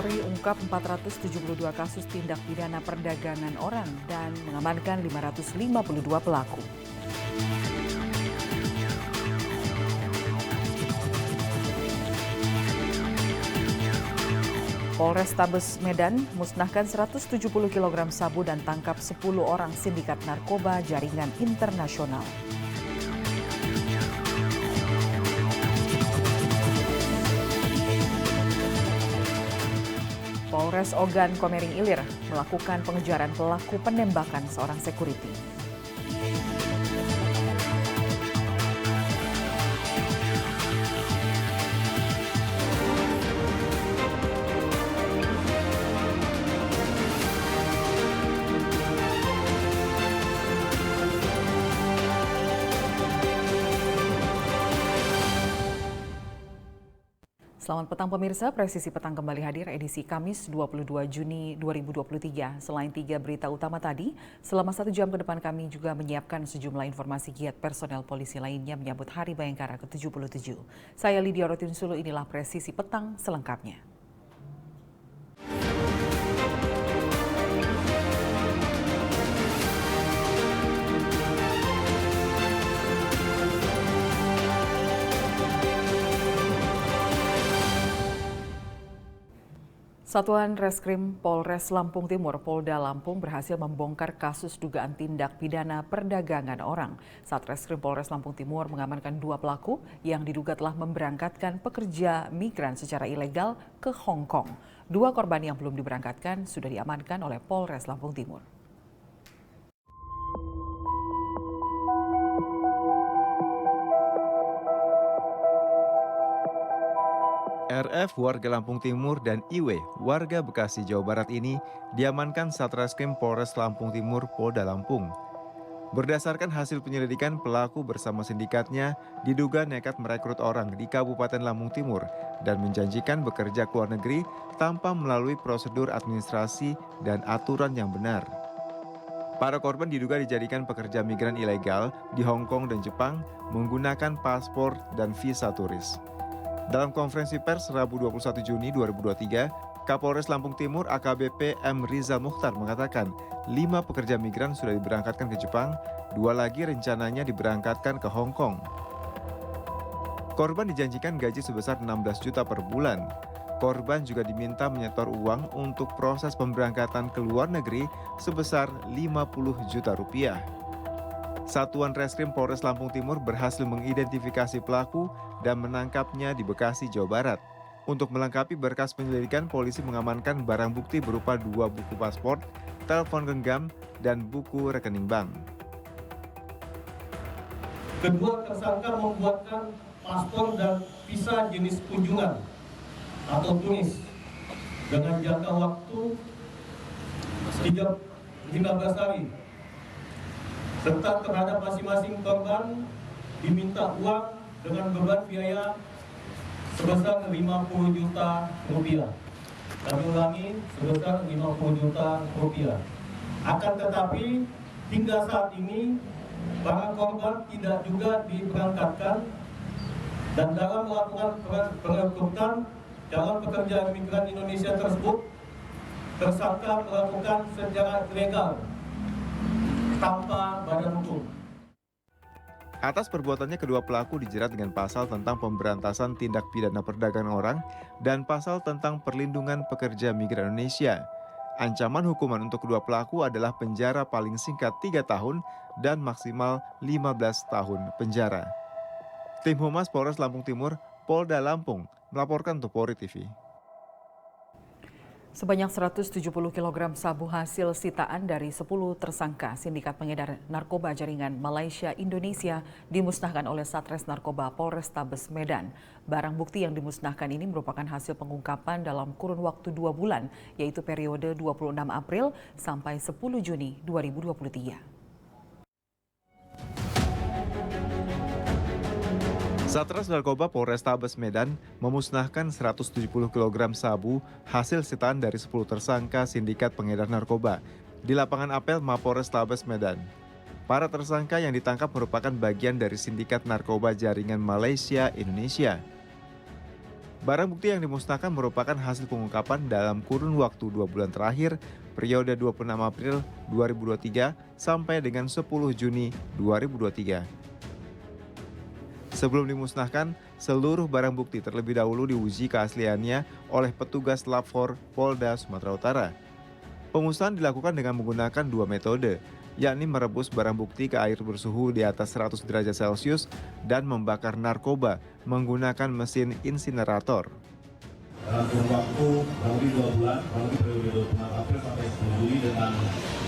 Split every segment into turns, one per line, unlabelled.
Polri ungkap 472 kasus tindak pidana perdagangan orang dan mengamankan 552 pelaku. Polrestabes Medan musnahkan 170 kg sabu dan tangkap 10 orang sindikat narkoba jaringan internasional. Polres Ogan Komering Ilir melakukan pengejaran pelaku penembakan seorang sekuriti. Selamat petang pemirsa, Presisi Petang kembali hadir edisi Kamis 22 Juni 2023. Selain 3 berita utama tadi, selama 1 jam ke depan kami juga menyiapkan sejumlah informasi giat personel polisi lainnya menyambut Hari Bayangkara ke-77. Saya Lydia Rotinsulu, inilah Presisi Petang selengkapnya. Satuan Reskrim Polres Lampung Timur, Polda Lampung berhasil membongkar kasus dugaan tindak pidana perdagangan orang. Satreskrim Polres Lampung Timur mengamankan 2 pelaku yang diduga telah memberangkatkan pekerja migran secara ilegal ke Hong Kong. 2 korban yang belum diberangkatkan sudah diamankan oleh Polres Lampung Timur.
RF warga Lampung Timur dan IW warga Bekasi Jawa Barat ini diamankan Satreskrim Polres Lampung Timur Polda Lampung. Berdasarkan hasil penyelidikan, pelaku bersama sindikatnya diduga nekat merekrut orang di Kabupaten Lampung Timur dan menjanjikan bekerja ke luar negeri tanpa melalui prosedur administrasi dan aturan yang benar. Para korban diduga dijadikan pekerja migran ilegal di Hong Kong dan Jepang menggunakan paspor dan visa turis. Dalam konferensi pers Rabu 21 Juni 2023, Kapolres Lampung Timur AKBP M. Rizal Mukhtar mengatakan 5 pekerja migran sudah diberangkatkan ke Jepang, 2 lagi rencananya diberangkatkan ke Hong Kong. Korban dijanjikan gaji sebesar 16 juta per bulan. Korban juga diminta menyetor uang untuk proses pemberangkatan ke luar negeri sebesar 50 juta rupiah. Satuan Reskrim Polres Lampung Timur berhasil mengidentifikasi pelaku dan menangkapnya di Bekasi, Jawa Barat. Untuk melengkapi berkas penyelidikan, polisi mengamankan barang bukti berupa 2 buku paspor, telepon genggam, dan buku rekening bank.
Kedua tersangka membuatkan paspor dan visa jenis kunjungan atau turis dengan jangka waktu 15 hari. Serta terhadap masing-masing korban diminta uang dengan beban biaya sebesar 50 juta rupiah. Kami ulangi, sebesar 50 juta rupiah. Akan tetapi hingga saat ini para korban tidak juga diberangkatkan dan dalam melakukan perekrutan calon pekerja migran Indonesia tersebut, tersangka melakukan secara ilegal tanpa badan hukum.
Atas perbuatannya, kedua pelaku dijerat dengan pasal tentang pemberantasan tindak pidana perdagangan orang dan pasal tentang perlindungan pekerja migran Indonesia. Ancaman hukuman untuk kedua pelaku adalah penjara paling singkat 3 tahun dan maksimal 15 tahun penjara. Tim Humas Polres Lampung Timur, Polda Lampung, melaporkan untuk Polri TV.
Sebanyak 170 kg sabu hasil sitaan dari 10 tersangka sindikat pengedar narkoba jaringan Malaysia-Indonesia dimusnahkan oleh Satres Narkoba Polrestabes Medan. Barang bukti yang dimusnahkan ini merupakan hasil pengungkapan dalam kurun waktu 2 bulan, yaitu periode 26 April sampai 10 Juni 2023.
Satres Narkoba Polrestabes Medan memusnahkan 170 kg sabu hasil sitaan dari 10 tersangka sindikat pengedar narkoba di lapangan apel Mapolrestabes Medan. Para tersangka yang ditangkap merupakan bagian dari sindikat narkoba jaringan Malaysia-Indonesia. Barang bukti yang dimusnahkan merupakan hasil pengungkapan dalam kurun waktu 2 bulan terakhir, periode 26 April 2023 sampai dengan 10 Juni 2023. Sebelum dimusnahkan, seluruh barang bukti terlebih dahulu diuji keasliannya oleh petugas Lab 4 Polda Sumatera Utara. Pemusnahan dilakukan dengan menggunakan 2 metode, yakni merebus barang bukti ke air bersuhu di atas 100 derajat Celcius dan membakar narkoba menggunakan mesin insinerator.
Dalam kurun waktu kurang lebih 2 bulan, kurang lebih periode 26 April sampai 10 Juli dengan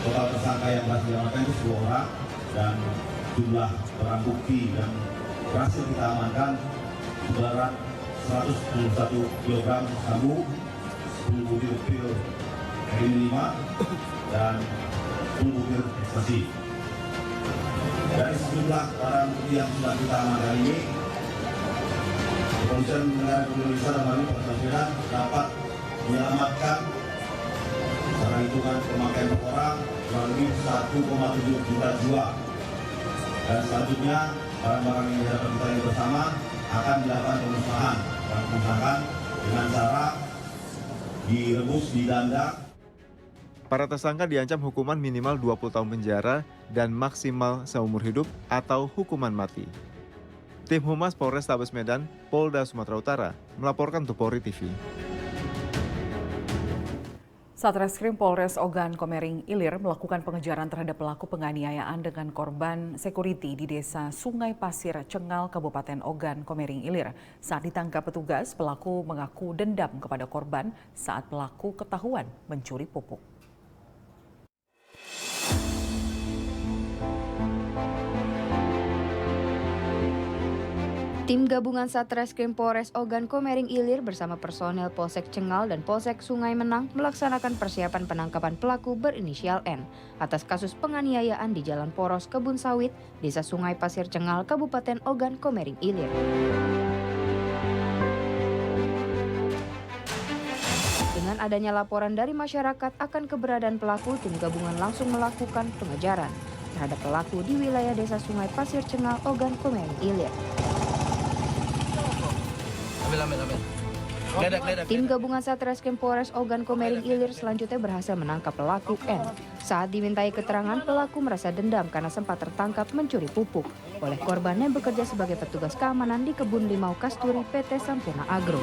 total tersangka yang berhasil diamankan itu 10 orang dan jumlah barang bukti yang berhasil kita amankan seberat 171 kg sabu, 10 butir pil heroin 5 dan 10 butir ekstasi. Dari sejumlah barang bukti yang sudah kita amankan ini, Kepolisian Negara Indonesia dalam hal ini Polres dapat menyelamatkan secara hitungan pemakaian per orang kurang lebih 1,7 juta jiwa. Dan selanjutnya barang-barang yang dapat kita lihat bersama akan dilakukan pemusnahan dan pemusnahan dengan cara direbus, didanda.
Para tersangka diancam hukuman minimal 20 tahun penjara dan maksimal seumur hidup atau hukuman mati. Tim Humas Polrestabes Medan, Polda Sumatera Utara, melaporkan untuk Polri TV.
Satreskrim Polres Ogan Komering Ilir melakukan pengejaran terhadap pelaku penganiayaan dengan korban security di Desa Sungai Pasir, Cengal, Kabupaten Ogan Komering Ilir. Saat ditangkap petugas, pelaku mengaku dendam kepada korban saat pelaku ketahuan mencuri pupuk.
Tim gabungan Satreskrim Polres Ogan Komering Ilir bersama personel Polsek Cengal dan Polsek Sungai Menang melaksanakan persiapan penangkapan pelaku berinisial N atas kasus penganiayaan di Jalan Poros Kebun Sawit, Desa Sungai Pasir Cengal, Kabupaten Ogan Komering Ilir. Dengan adanya laporan dari masyarakat akan keberadaan pelaku, tim gabungan langsung melakukan pengejaran terhadap pelaku di wilayah Desa Sungai Pasir Cengal, Ogan Komering Ilir. Tim gabungan Satreskrim Polres Ogan Komering Ilir selanjutnya berhasil menangkap pelaku N. Saat dimintai keterangan, pelaku merasa dendam karena sempat tertangkap mencuri pupuk oleh korban yang bekerja sebagai petugas keamanan di Kebun Limau Kasturi PT Sampurna Agro.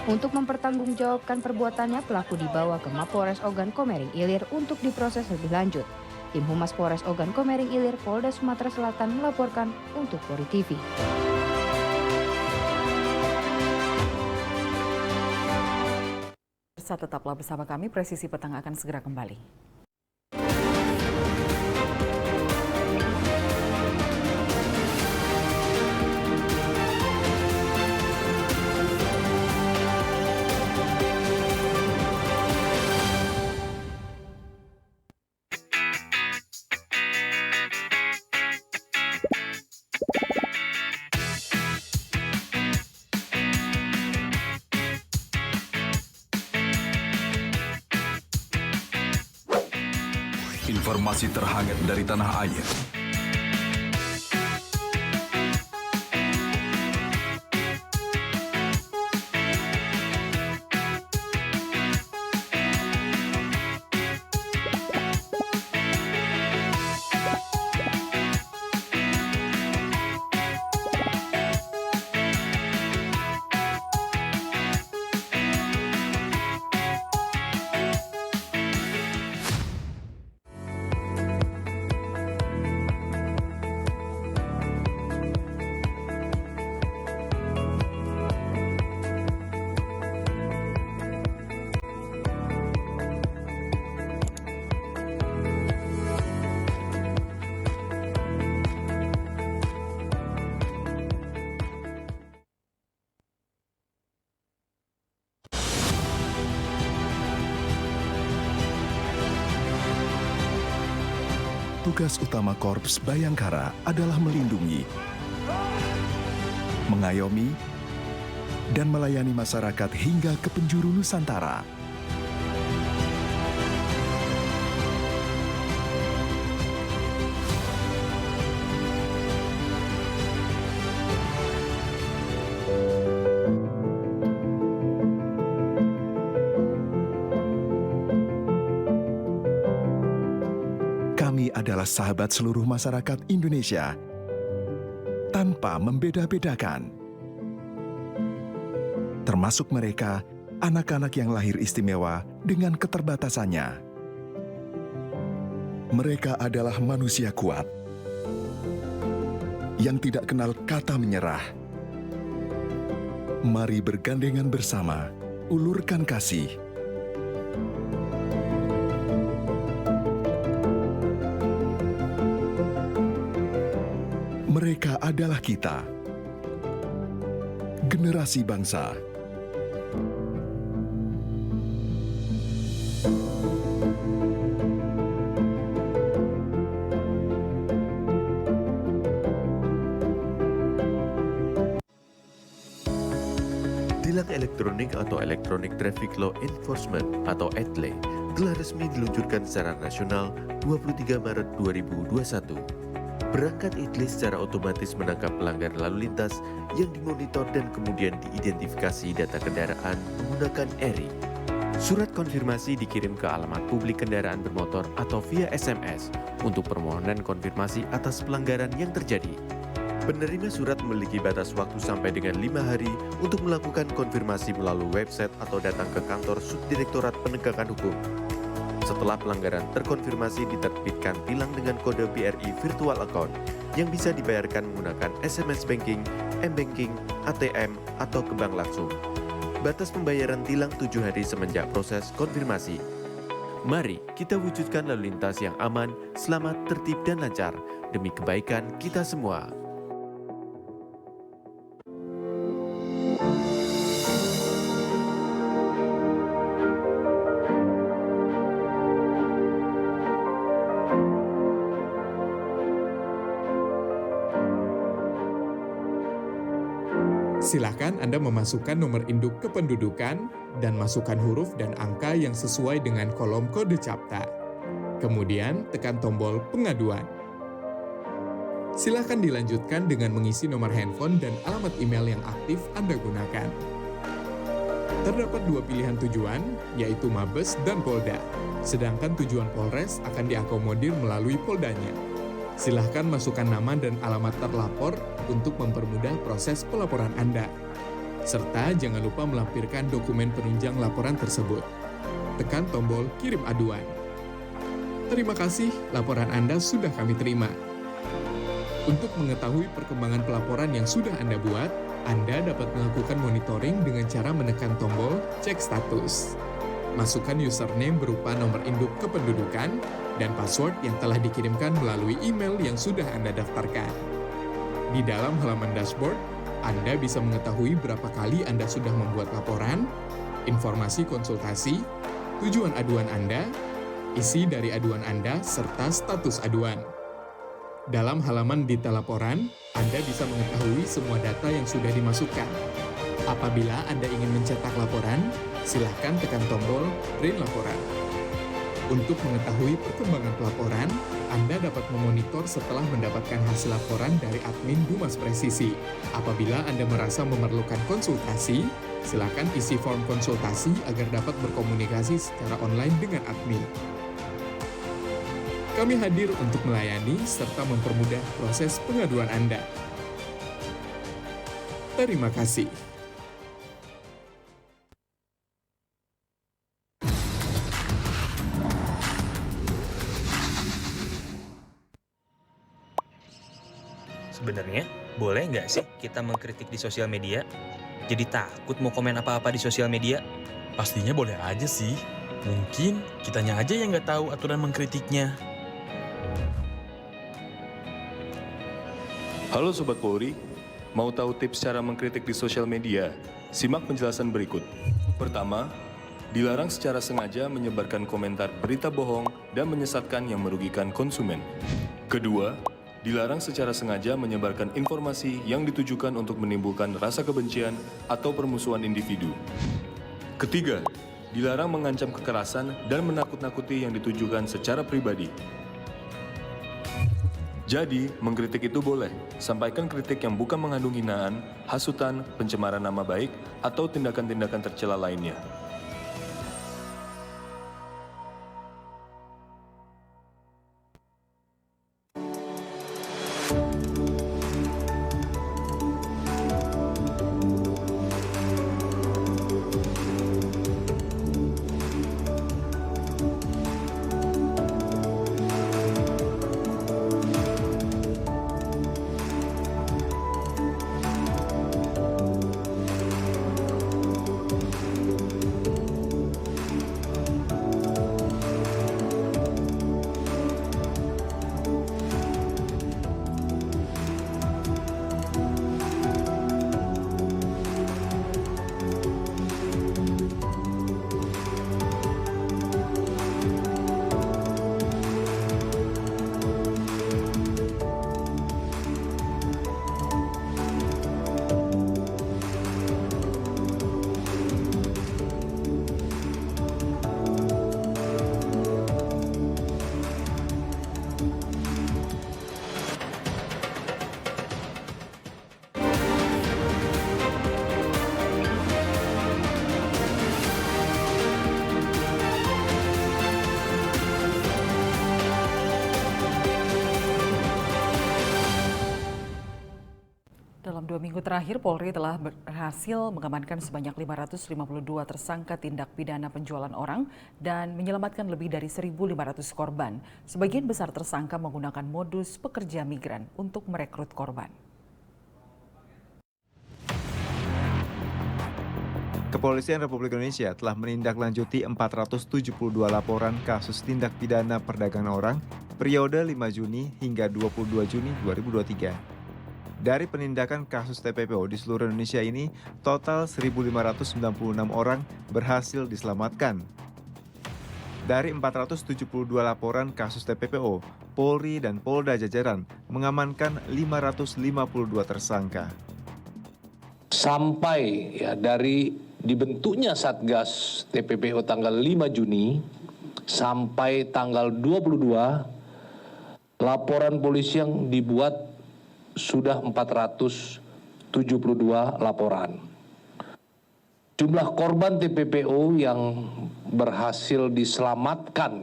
Untuk mempertanggungjawabkan perbuatannya, pelaku dibawa ke Mapolres Ogan Komering Ilir untuk diproses lebih lanjut. Tim Humas Polres Ogan Komering Ilir, Polda Sumatera Selatan melaporkan untuk Polri TV.
Tetaplah bersama kami, Presisi Petang akan segera kembali.
Informasi terhangat dari tanah air. Tugas utama Korps Bayangkara adalah melindungi, mengayomi, dan melayani masyarakat hingga ke penjuru Nusantara. adalah sahabat seluruh masyarakat Indonesia tanpa membeda-bedakan. Termasuk mereka, anak-anak yang lahir istimewa dengan keterbatasannya. Mereka adalah manusia kuat yang tidak kenal kata menyerah. Mari bergandengan bersama, ulurkan kasih. Mereka adalah kita, generasi bangsa.
Tilang elektronik atau Electronic Traffic Law Enforcement atau ETLE telah resmi diluncurkan secara nasional 23 Maret 2021. Perangkat ETLE secara otomatis menangkap pelanggar lalu lintas yang dimonitor dan kemudian diidentifikasi data kendaraan menggunakan ERI. Surat konfirmasi dikirim ke alamat publik kendaraan bermotor atau via SMS untuk permohonan konfirmasi atas pelanggaran yang terjadi. Penerima surat memiliki batas waktu sampai dengan 5 hari untuk melakukan konfirmasi melalui website atau datang ke kantor Subdirektorat Penegakan Hukum. Setelah pelanggaran terkonfirmasi, diterbitkan tilang dengan kode BRI Virtual Account yang bisa dibayarkan menggunakan SMS Banking, M-Banking, ATM, atau ke bank langsung. Batas pembayaran tilang 7 hari semenjak proses konfirmasi. Mari kita wujudkan lalu lintas yang aman, selamat, tertib, dan lancar demi kebaikan kita semua.
Silakan Anda memasukkan nomor induk kependudukan dan masukkan huruf dan angka yang sesuai dengan kolom kode CAPTA. Kemudian tekan tombol pengaduan. Silakan dilanjutkan dengan mengisi nomor handphone dan alamat email yang aktif Anda gunakan. Terdapat 2 pilihan tujuan, yaitu Mabes dan Polda. Sedangkan tujuan Polres akan diakomodir melalui Poldanya. Silahkan masukkan nama dan alamat terlapor untuk mempermudah proses pelaporan Anda. Serta jangan lupa melampirkan dokumen penunjang laporan tersebut. Tekan tombol kirim aduan. Terima kasih, laporan Anda sudah kami terima. Untuk mengetahui perkembangan pelaporan yang sudah Anda buat, Anda dapat melakukan monitoring dengan cara menekan tombol cek status. Masukkan username berupa nomor induk kependudukan dan password yang telah dikirimkan melalui email yang sudah Anda daftarkan. Di dalam halaman dashboard, Anda bisa mengetahui berapa kali Anda sudah membuat laporan, informasi konsultasi, tujuan aduan Anda, isi dari aduan Anda, serta status aduan. Dalam halaman detail laporan, Anda bisa mengetahui semua data yang sudah dimasukkan. Apabila Anda ingin mencetak laporan, silakan tekan tombol print laporan. Untuk mengetahui perkembangan pelaporan, Anda dapat memonitor setelah mendapatkan hasil laporan dari admin Dumas Presisi. Apabila Anda merasa memerlukan konsultasi, silakan isi form konsultasi agar dapat berkomunikasi secara online dengan admin. Kami hadir untuk melayani serta mempermudah proses pengaduan Anda. Terima kasih.
Sebenarnya, boleh nggak sih kita mengkritik di sosial media? Jadi takut mau komen apa-apa di sosial media?
Pastinya boleh aja sih. Mungkin kitanya aja yang nggak tahu aturan mengkritiknya.
Halo Sobat Polri, mau tahu tips cara mengkritik di sosial media? Simak penjelasan berikut. Pertama, dilarang secara sengaja menyebarkan komentar berita bohong dan menyesatkan yang merugikan konsumen. Kedua, dilarang secara sengaja menyebarkan informasi yang ditujukan untuk menimbulkan rasa kebencian atau permusuhan individu. Ketiga, dilarang mengancam kekerasan dan menakut-nakuti yang ditujukan secara pribadi. Jadi, mengkritik itu boleh, sampaikan kritik yang bukan mengandung hinaan, hasutan, pencemaran nama baik, atau tindakan-tindakan tercela lainnya.
minggu terakhir, Polri telah berhasil mengamankan sebanyak 552 tersangka tindak pidana penjualan orang dan menyelamatkan lebih dari 1.500 korban. Sebagian besar tersangka menggunakan modus pekerja migran untuk merekrut korban.
Kepolisian Republik Indonesia telah menindaklanjuti 472 laporan kasus tindak pidana perdagangan orang periode 5 Juni hingga 22 Juni 2023. Dari penindakan kasus TPPO di seluruh Indonesia ini, total 1.596 orang berhasil diselamatkan. Dari 472 laporan kasus TPPO, Polri dan Polda jajaran mengamankan 552 tersangka.
Sampai dari dibentuknya Satgas TPPO tanggal 5 Juni sampai tanggal 22, laporan polisi yang dibuat sudah 472 laporan. Jumlah korban TPPO yang berhasil diselamatkan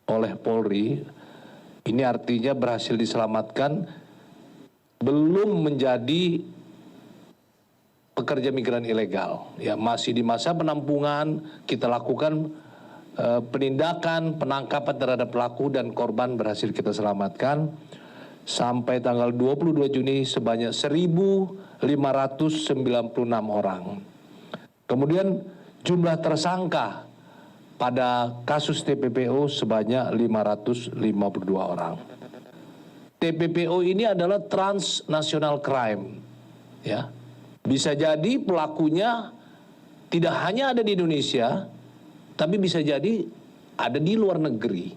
oleh Polri, ini artinya berhasil diselamatkan belum menjadi pekerja migran ilegal. Masih di masa penampungan, kita lakukan penindakan, penangkapan terhadap pelaku dan korban berhasil kita selamatkan. Sampai tanggal 22 Juni sebanyak 1.596 orang. Kemudian jumlah tersangka pada kasus TPPO sebanyak 552 orang. TPPO ini adalah transnational crime. Bisa jadi pelakunya tidak hanya ada di Indonesia, tapi bisa jadi ada di luar negeri.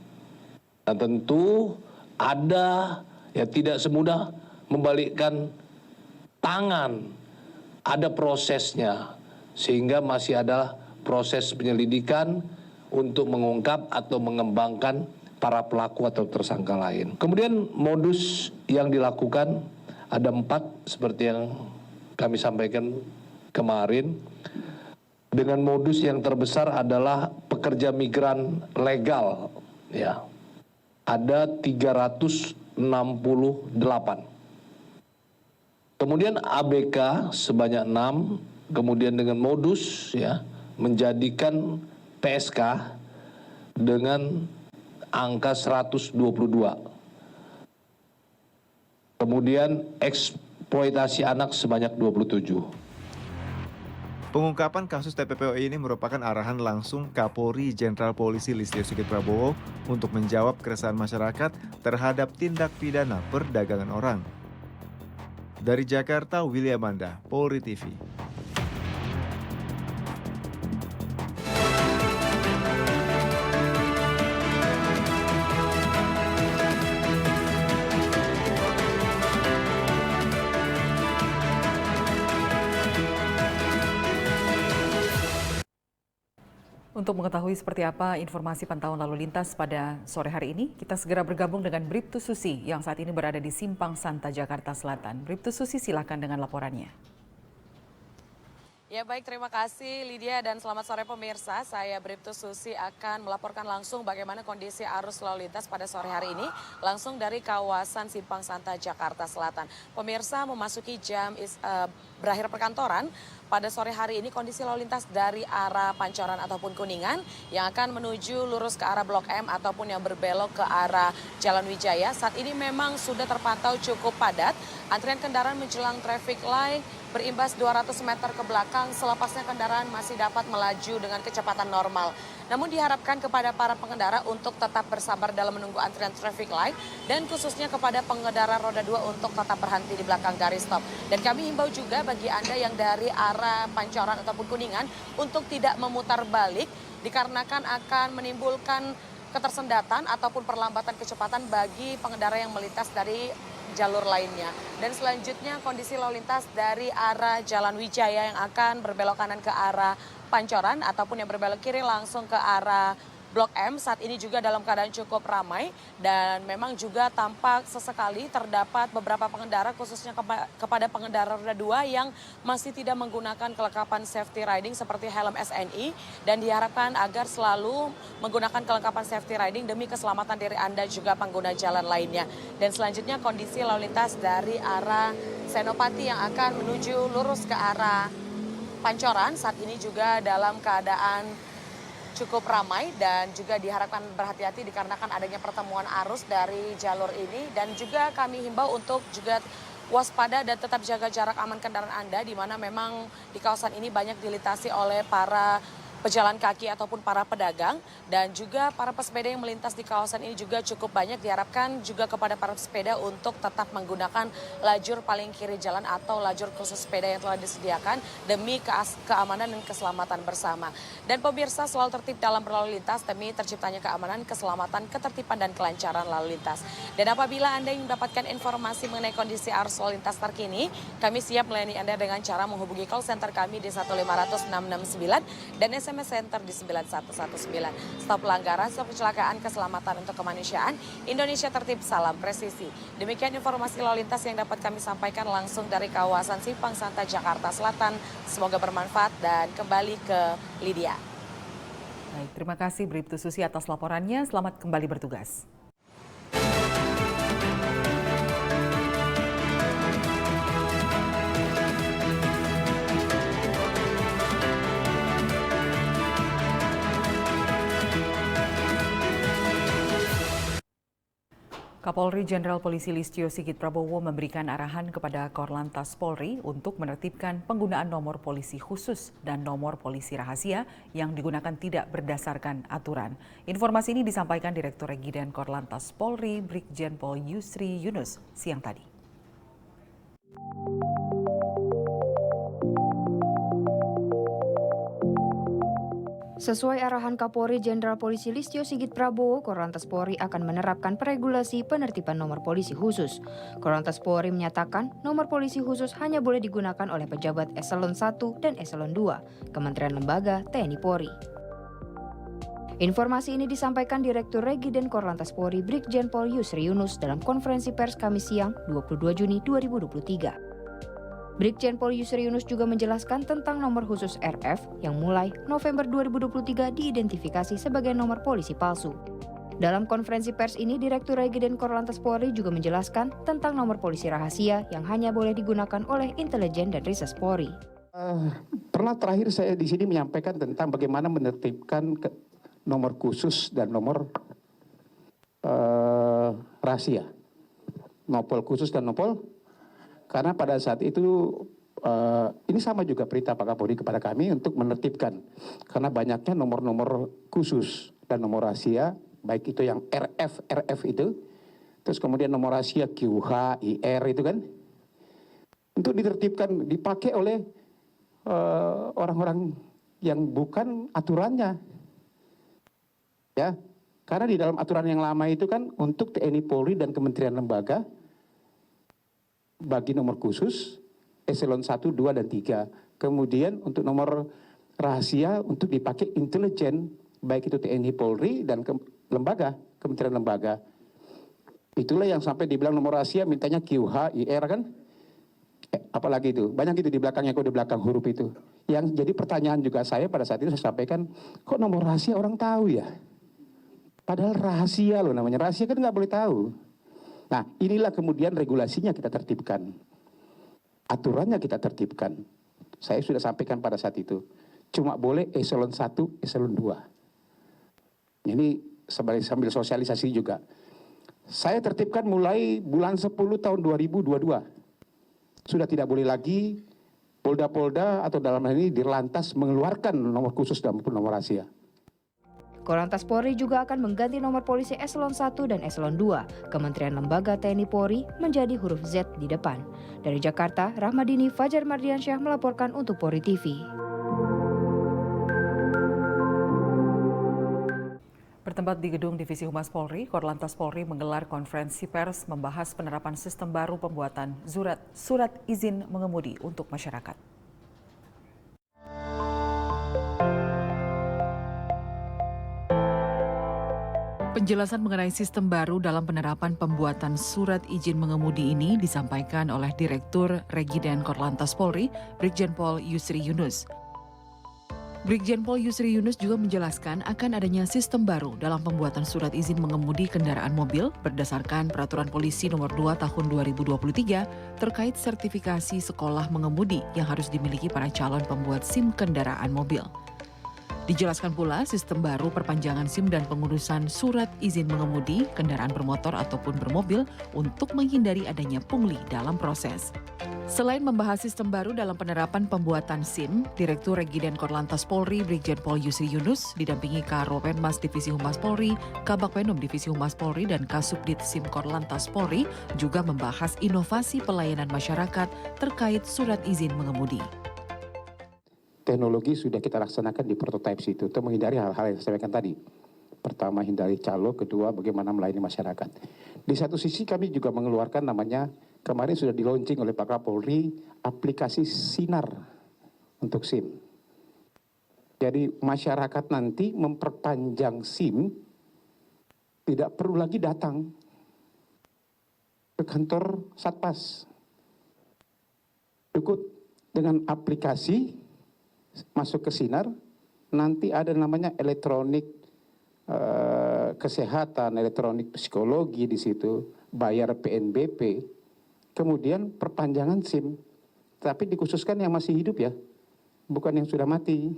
Dan tentu ada tidak semudah membalikkan tangan, ada prosesnya, sehingga masih ada proses penyelidikan untuk mengungkap atau mengembangkan para pelaku atau tersangka lain. Kemudian modus yang dilakukan ada 4 seperti yang kami sampaikan kemarin. Dengan modus yang terbesar adalah pekerja migran legal, ada 368. Kemudian ABK sebanyak 6, kemudian dengan modus menjadikan PSK dengan angka 122. Kemudian eksploitasi anak sebanyak 27.
Pengungkapan kasus TPPO ini merupakan arahan langsung Kapolri Jenderal Polisi Listio Sigit Prabowo untuk menjawab keresahan masyarakat terhadap tindak pidana perdagangan orang. Dari Jakarta, William Manda, Polri TV.
Untuk mengetahui seperti apa informasi pantauan lalu lintas pada sore hari ini, kita segera bergabung dengan Bribtu Susi yang saat ini berada di Simpang Santa, Jakarta Selatan. Bribtu Susi, silakan dengan laporannya.
Ya baik, terima kasih Lydia dan selamat sore pemirsa. Saya Bribtu Susi akan melaporkan langsung bagaimana kondisi arus lalu lintas pada sore hari ini langsung dari kawasan Simpang Santa, Jakarta Selatan. Pemirsa memasuki jam berakhir perkantoran. Pada sore hari ini kondisi lalu lintas dari arah Pancoran ataupun Kuningan yang akan menuju lurus ke arah Blok M ataupun yang berbelok ke arah Jalan Wijaya saat ini memang sudah terpantau cukup padat. Antrian kendaraan menjelang traffic light berimbas 200 meter ke belakang, selepasnya kendaraan masih dapat melaju dengan kecepatan normal. Namun diharapkan kepada para pengendara untuk tetap bersabar dalam menunggu antrian traffic light dan khususnya kepada pengendara roda 2 untuk tetap berhenti di belakang garis stop. Dan kami himbau juga bagi Anda yang dari arah Pancoran ataupun Kuningan untuk tidak memutar balik dikarenakan akan menimbulkan ketersendatan ataupun perlambatan kecepatan bagi pengendara yang melintas dari jalur lainnya. Dan selanjutnya kondisi lalu lintas dari arah Jalan Wijaya yang akan berbelok kanan ke arah Pancoran ataupun yang berbelok kiri langsung ke arah Blok M saat ini juga dalam keadaan cukup ramai dan memang juga tampak sesekali terdapat beberapa pengendara khususnya kepada pengendara roda 2 yang masih tidak menggunakan kelengkapan safety riding seperti helm SNI dan diharapkan agar selalu menggunakan kelengkapan safety riding demi keselamatan diri Anda juga pengguna jalan lainnya. Dan selanjutnya kondisi lalu lintas dari arah Senopati yang akan menuju lurus ke arah Pancoran saat ini juga dalam keadaan cukup ramai dan juga diharapkan berhati-hati dikarenakan adanya pertemuan arus dari jalur ini, dan juga kami himbau untuk juga waspada dan tetap jaga jarak aman kendaraan Anda, di mana memang di kawasan ini banyak dilintasi oleh para pejalan kaki ataupun para pedagang, dan juga para pesepeda yang melintas di kawasan ini juga cukup banyak. Diharapkan juga kepada para pesepeda untuk tetap menggunakan lajur paling kiri jalan atau lajur khusus sepeda yang telah disediakan demi keamanan dan keselamatan bersama. Dan pemirsa, selalu tertib dalam berlalu lintas demi terciptanya keamanan, keselamatan, ketertiban, dan kelancaran lalu lintas. Dan apabila Anda ingin mendapatkan informasi mengenai kondisi arus lalu lintas terkini, kami siap melayani Anda dengan cara menghubungi call center kami di 1500669 dan SMS Center di 9119. Stop pelanggaran, stop kecelakaan, keselamatan untuk kemanusiaan. Indonesia tertib, salam presisi. Demikian informasi lalu lintas yang dapat kami sampaikan langsung dari kawasan Simpang Santa, Jakarta Selatan. Semoga bermanfaat dan kembali ke Lydia.
Baik, terima kasih Bribtu Susi atas laporannya. Selamat kembali bertugas. Kapolri Jenderal Polisi Listio Sigit Prabowo memberikan arahan kepada Korlantas Polri untuk menertibkan penggunaan nomor polisi khusus dan nomor polisi rahasia yang digunakan tidak berdasarkan aturan. Informasi ini disampaikan Direktur Regiden Korlantas Polri Brigjen Pol Yusri Yunus siang tadi.
Sesuai arahan Kapolri Jenderal Polisi Listio Sigit Prabowo, Korlantas Polri akan menerapkan regulasi penertiban nomor polisi khusus. Korlantas Polri menyatakan nomor polisi khusus hanya boleh digunakan oleh pejabat eselon 1 dan eselon 2, Kementerian Lembaga, TNI Polri. Informasi ini disampaikan Direktur Regiden Korlantas Polri Brigjen Pol Yusri Yunus dalam konferensi pers Kamis siang 22 Juni 2023. Brigjen Pol Yusri Yunus juga menjelaskan tentang nomor khusus RF yang mulai November 2023 diidentifikasi sebagai nomor polisi palsu. Dalam konferensi pers ini, Direktur Regiden Korlantas Polri juga menjelaskan tentang nomor polisi rahasia yang hanya boleh digunakan oleh intelijen dan riset Polri.
Pernah terakhir saya di sini menyampaikan tentang bagaimana menertibkan nomor khusus dan nomor rahasia. Nopol khusus dan nopol. Karena pada saat itu ini sama juga perintah Pak Kapolri kepada kami untuk menertibkan. Karena banyaknya nomor-nomor khusus dan nomor rahasia, baik itu yang RF itu, terus kemudian nomor rahasia QH, IR itu kan, untuk ditertibkan, dipakai oleh orang-orang yang bukan aturannya. Ya, karena di dalam aturan yang lama itu kan untuk TNI Polri dan Kementerian Lembaga, bagi nomor khusus, eselon 1, 2, dan 3. Kemudian untuk nomor rahasia untuk dipakai intelijen, baik itu TNI Polri dan lembaga, Kementerian Lembaga. Itulah yang sampai dibilang nomor rahasia mintanya QH, IR kan? Apalagi itu, banyak itu di belakangnya, kode belakang huruf itu. Yang jadi pertanyaan juga saya pada saat itu saya sampaikan, kok nomor rahasia orang tahu ya? Padahal rahasia loh namanya, rahasia kan nggak boleh tahu. Nah, inilah kemudian regulasinya kita tertibkan. Aturannya kita tertibkan. Saya sudah sampaikan pada saat itu. Cuma boleh eselon 1, eselon 2. Ini sambil sosialisasi juga. Saya tertibkan mulai bulan 10 tahun 2022. Sudah tidak boleh lagi polda-polda atau dalam hal ini Dirlantas mengeluarkan nomor khusus dan nomor rahasia.
Korlantas Polri juga akan mengganti nomor polisi eselon 1 dan eselon 2, Kementerian Lembaga TNI Polri menjadi huruf Z di depan. Dari Jakarta, Rahmadini Fajar Mardiansyah melaporkan untuk Polri TV.
Bertempat di Gedung Divisi Humas Polri, Korlantas Polri menggelar konferensi pers membahas penerapan sistem baru pembuatan surat izin mengemudi untuk masyarakat. Penjelasan mengenai sistem baru dalam penerapan pembuatan surat izin mengemudi ini disampaikan oleh Direktur Regiden Korlantas Polri, Brigjen Pol Yusri Yunus. Brigjen Pol Yusri Yunus juga menjelaskan akan adanya sistem baru dalam pembuatan surat izin mengemudi kendaraan mobil berdasarkan Peraturan Polisi Nomor 2 Tahun 2023 terkait sertifikasi sekolah mengemudi yang harus dimiliki para calon pembuat SIM kendaraan mobil. Dijelaskan pula sistem baru perpanjangan SIM dan pengurusan surat izin mengemudi kendaraan bermotor ataupun bermobil untuk menghindari adanya pungli dalam proses. Selain membahas sistem baru dalam penerapan pembuatan SIM, Direktur Regiden Korlantas Polri Brigjen Pol Yusri Yunus didampingi Karopenmas Divisi Humas Polri, Kabagpenum Divisi Humas Polri, dan Kasubdit SIM Korlantas Polri juga membahas inovasi pelayanan masyarakat terkait surat izin mengemudi.
Teknologi sudah kita laksanakan di prototype situ untuk menghindari hal-hal yang saya sampaikan tadi. Pertama, hindari calo. Kedua, bagaimana melayani masyarakat. Di satu sisi kami juga mengeluarkan namanya, kemarin sudah di launching oleh Pak Kapolri, aplikasi Sinar untuk SIM. Jadi masyarakat nanti memperpanjang SIM, tidak perlu lagi datang ke kantor Satpas. Cukup dengan aplikasi, masuk ke Sinar, nanti ada namanya elektronik kesehatan, elektronik psikologi di situ, bayar PNBP, kemudian perpanjangan SIM, tapi dikhususkan yang masih hidup ya, bukan yang sudah mati.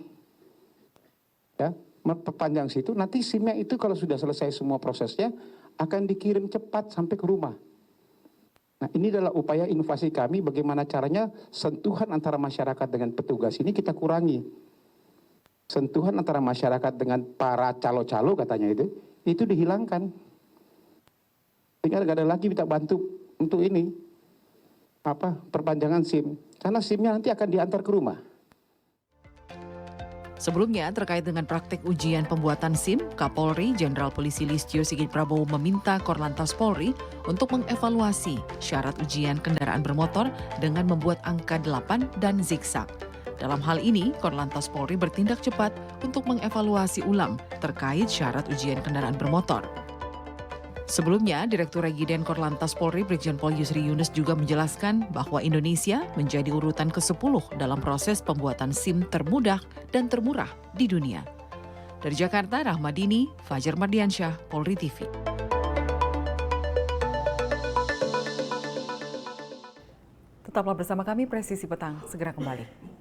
Ya, perpanjang situ, nanti SIM-nya itu kalau sudah selesai semua prosesnya akan dikirim cepat sampai ke rumah. Nah, ini adalah upaya inovasi kami bagaimana caranya sentuhan antara masyarakat dengan petugas ini kita kurangi. Sentuhan antara masyarakat dengan para calo-calo katanya itu dihilangkan. Sehingga nggak ada lagi kita bantu untuk ini, perpanjangan SIM. Karena SIM-nya nanti akan diantar ke rumah.
Sebelumnya, terkait dengan praktik ujian pembuatan SIM, Kapolri Jenderal Polisi Listio Sigit Prabowo meminta Korlantas Polri untuk mengevaluasi syarat ujian kendaraan bermotor dengan membuat angka 8 dan zigzag. Dalam hal ini, Korlantas Polri bertindak cepat untuk mengevaluasi ulang terkait syarat ujian kendaraan bermotor. Sebelumnya, Direktur Regiden Korlantas Polri Brigjen Pol Yusri Yunus juga menjelaskan bahwa Indonesia menjadi urutan ke-10 dalam proses pembuatan SIM termudah dan termurah di dunia. Dari Jakarta, Rahmadini, Fajar Mardiansyah, Polri TV. Tetaplah bersama kami, Presisi Petang segera kembali.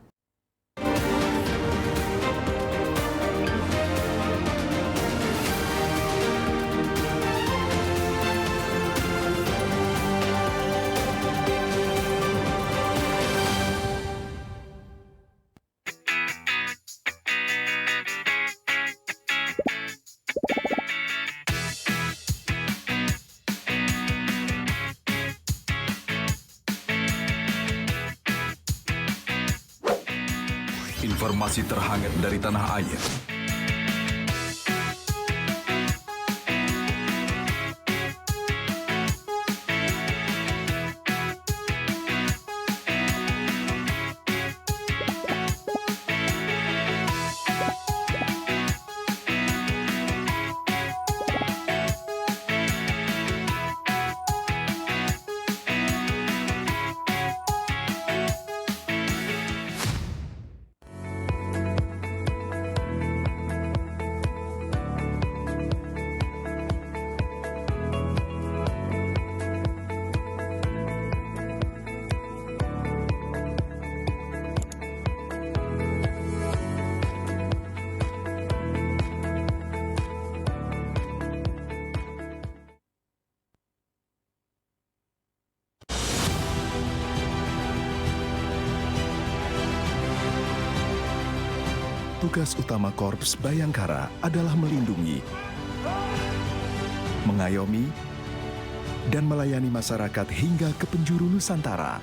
Informasi terhangat dari tanah air. Tugas utama Korps Bayangkara adalah melindungi, mengayomi, dan melayani masyarakat hingga ke penjuru Nusantara.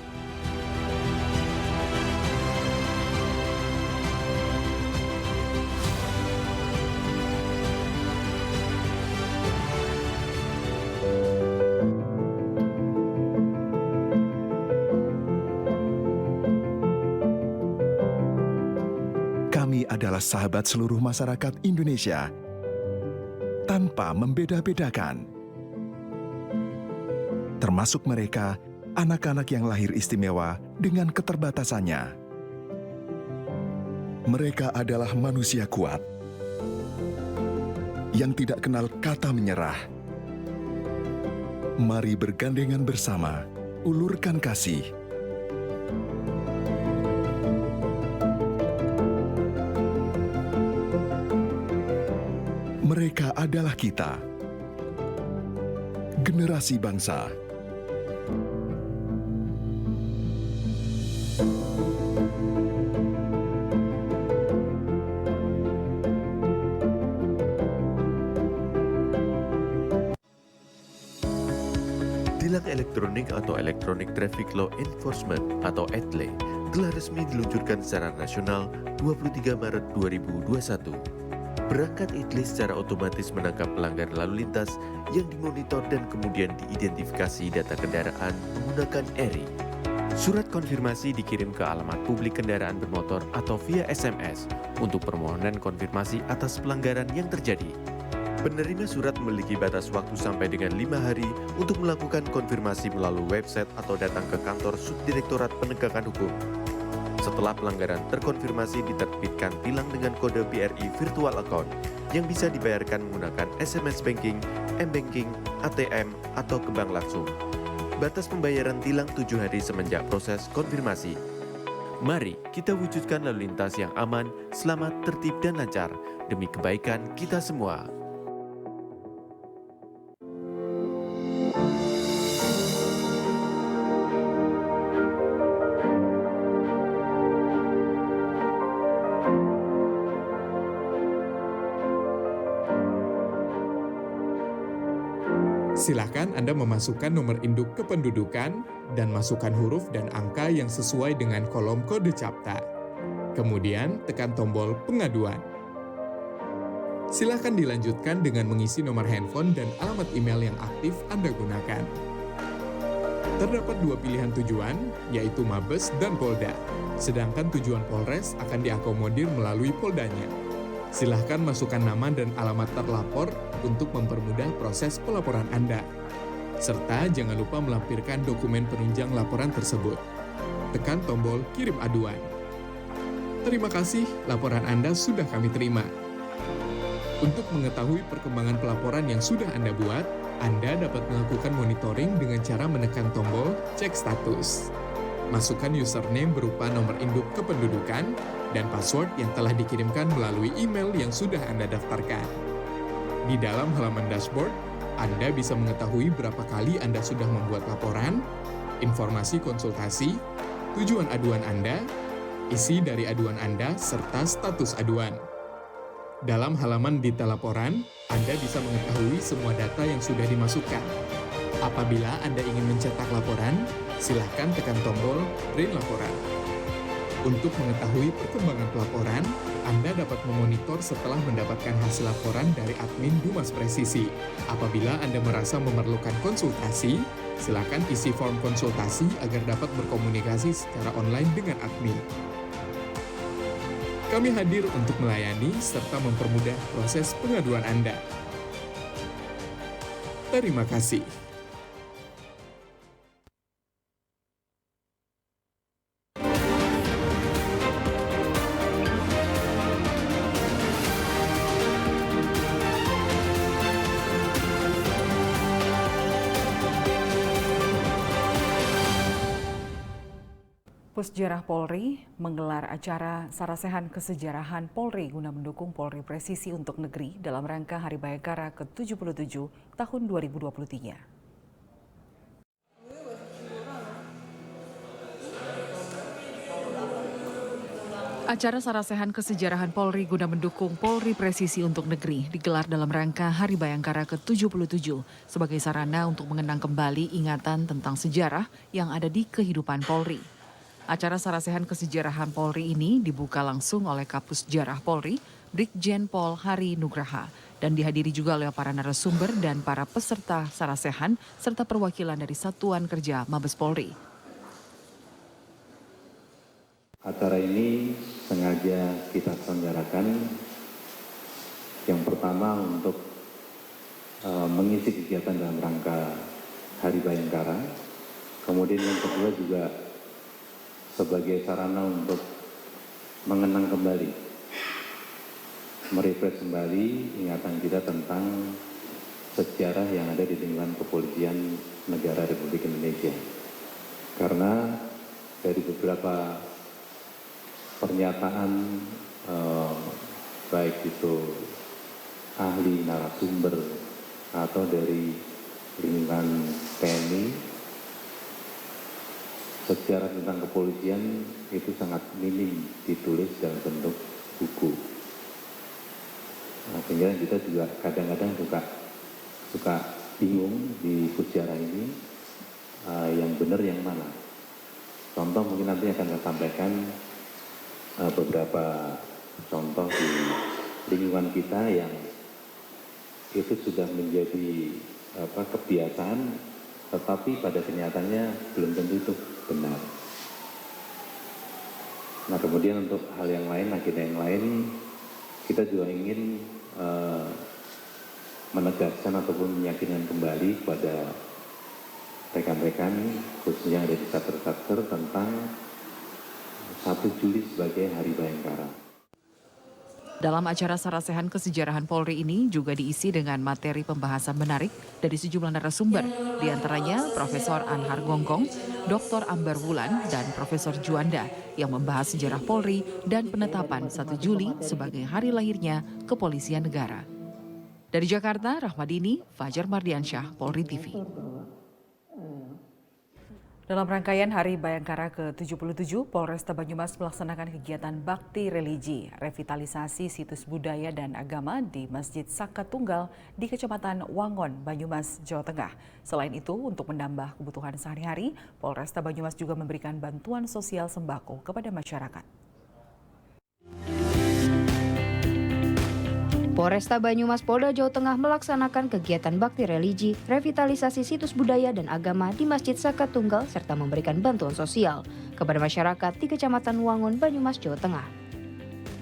Kami adalah sahabat seluruh masyarakat Indonesia, tanpa membeda-bedakan. Termasuk mereka, anak-anak yang lahir istimewa dengan keterbatasannya. Mereka adalah manusia kuat yang tidak kenal kata menyerah. Mari bergandengan bersama, ulurkan kasih. Mereka adalah kita, generasi bangsa.
Tilang elektronik atau Electronic Traffic Law Enforcement atau ETLE telah resmi diluncurkan secara nasional 23 Maret 2021. Perangkat ETLE secara otomatis menangkap pelanggar lalu lintas yang dimonitor dan kemudian diidentifikasi data kendaraan menggunakan ERI. Surat konfirmasi dikirim ke alamat publik kendaraan bermotor atau via SMS untuk permohonan konfirmasi atas pelanggaran yang terjadi. Penerima surat memiliki batas waktu sampai dengan 5 hari untuk melakukan konfirmasi melalui website atau datang ke kantor Subdirektorat Penegakan Hukum. Setelah pelanggaran terkonfirmasi, diterbitkan tilang dengan kode BRI Virtual Account yang bisa dibayarkan menggunakan SMS Banking, M-Banking, ATM, atau ke bank langsung. Batas pembayaran tilang 7 hari semenjak proses konfirmasi. Mari kita wujudkan lalu lintas yang aman, selamat, tertib, dan lancar demi kebaikan kita semua.
Silakan Anda memasukkan nomor induk kependudukan dan masukkan huruf dan angka yang sesuai dengan kolom kode CAPTA. Kemudian tekan tombol pengaduan. Silakan dilanjutkan dengan mengisi nomor handphone dan alamat email yang aktif Anda gunakan. Terdapat 2 pilihan tujuan, yaitu Mabes dan Polda. Sedangkan tujuan Polres akan diakomodir melalui Poldanya. Silahkan masukkan nama dan alamat terlapor untuk mempermudah proses pelaporan Anda. Serta jangan lupa melampirkan dokumen penunjang laporan tersebut. Tekan tombol kirim aduan. Terima kasih, laporan Anda sudah kami terima. Untuk mengetahui perkembangan pelaporan yang sudah Anda buat, Anda dapat melakukan monitoring dengan cara menekan tombol cek status. Masukkan username berupa nomor induk kependudukan dan password yang telah dikirimkan melalui email yang sudah Anda daftarkan. Di dalam halaman dashboard, Anda bisa mengetahui berapa kali Anda sudah membuat laporan, informasi konsultasi, tujuan aduan Anda, isi dari aduan Anda, serta status aduan. Dalam halaman detail laporan, Anda bisa mengetahui semua data yang sudah dimasukkan. Apabila Anda ingin mencetak laporan, silahkan tekan tombol print laporan. Untuk mengetahui perkembangan pelaporan, Anda dapat memonitor setelah mendapatkan hasil laporan dari admin Dumas Presisi. Apabila Anda merasa memerlukan konsultasi, silakan isi form konsultasi agar dapat berkomunikasi secara online dengan admin. Kami hadir untuk melayani serta mempermudah proses pengaduan Anda. Terima kasih.
Pussejarah Polri menggelar acara Sarasehan Kesejarahan Polri guna mendukung Polri Presisi untuk Negeri dalam rangka Hari Bayangkara ke-77 tahun 2023. Acara Sarasehan Kesejarahan Polri guna mendukung Polri Presisi untuk Negeri digelar dalam rangka Hari Bayangkara ke-77 sebagai sarana untuk mengenang kembali ingatan tentang sejarah yang ada di kehidupan Polri. Acara Sarasehan Kesejarahan Polri ini dibuka langsung oleh Kapus Jarah Polri, Brigjen Pol Hari Nugraha, dan dihadiri juga oleh para narasumber dan para peserta Sarasehan serta perwakilan dari Satuan Kerja Mabes Polri.
Acara ini sengaja kita selenggarakan yang pertama untuk mengisi kegiatan dalam rangka Hari Bayangkara, kemudian yang kedua juga sebagai sarana untuk mengenang kembali, merefresh kembali ingatan kita tentang sejarah yang ada di lingkungan kepolisian negara Republik Indonesia. Karena dari beberapa pernyataan baik itu ahli narasumber atau dari lingkungan TNI, sejarah tentang kepolisian itu sangat minim ditulis dalam bentuk buku. Nah, sehingga kita juga kadang-kadang suka bingung di sejarah ini yang benar yang mana. Contoh mungkin nanti akan saya sampaikan beberapa contoh di lingkungan kita yang itu sudah menjadi kebiasaan, tetapi pada kenyataannya belum tentu itu benar. Nah, kemudian untuk hal yang lain, agenda yang lain, kita juga ingin menegaskan ataupun meyakinkan kembali kepada rekan-rekan khususnya yang ada di satker-satker tentang 1 Juli sebagai Hari Bayangkara.
Dalam acara sarasehan kesejarahan Polri ini juga diisi dengan materi pembahasan menarik dari sejumlah narasumber, diantaranya Profesor Anhar Gonggong, Dr. Ambar Wulan, dan Profesor Juanda yang membahas sejarah Polri dan penetapan 1 Juli sebagai hari lahirnya Kepolisian Negara. Dari Jakarta, Rahmadini, Fajar Mardiansyah, Polri TV. Dalam rangkaian Hari Bayangkara ke-77, Polresta Banyumas melaksanakan kegiatan bakti religi, revitalisasi situs budaya dan agama di Masjid Saka Tunggal di Kecamatan Wangon, Banyumas, Jawa Tengah. Selain itu, untuk menambah kebutuhan sehari-hari, Polresta Banyumas juga memberikan bantuan sosial sembako kepada masyarakat.
Polresta Banyumas Polda Jawa Tengah melaksanakan kegiatan bakti religi, revitalisasi situs budaya dan agama di Masjid Saka Tunggal serta memberikan bantuan sosial kepada masyarakat di Kecamatan Wangon, Banyumas, Jawa Tengah.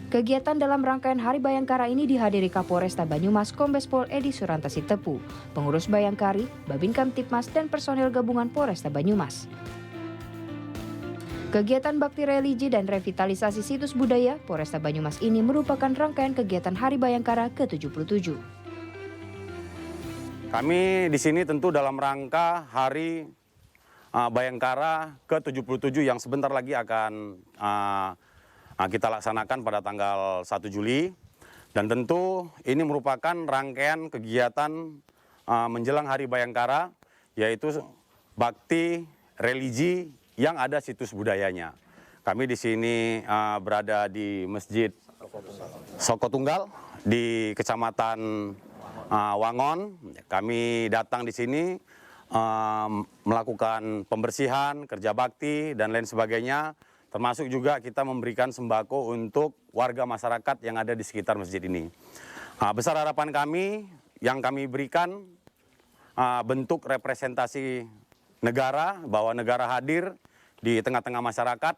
Kegiatan dalam rangkaian Hari Bayangkara ini dihadiri Kapolresta Banyumas Kombes Pol Edi Surantasi Tepu, pengurus Bayangkari, Babin Kamtipmas, dan personel gabungan Polresta Banyumas. Kegiatan bakti religi dan revitalisasi situs budaya Polresta Banyumas ini merupakan rangkaian kegiatan Hari Bayangkara ke-77.
Kami di sini tentu dalam rangka Hari Bayangkara ke-77 yang sebentar lagi akan kita laksanakan pada tanggal 1 Juli. Dan tentu ini merupakan rangkaian kegiatan menjelang Hari Bayangkara, yaitu bakti religi yang ada situs budayanya. Kami di sini berada di Masjid Saka Tunggal di Kecamatan Wangon. Kami datang di sini melakukan pembersihan, kerja bakti, dan lain sebagainya. Termasuk juga kita memberikan sembako untuk warga masyarakat yang ada di sekitar masjid ini. Besar harapan kami yang kami berikan bentuk representasi negara, bahwa negara hadir di tengah-tengah masyarakat,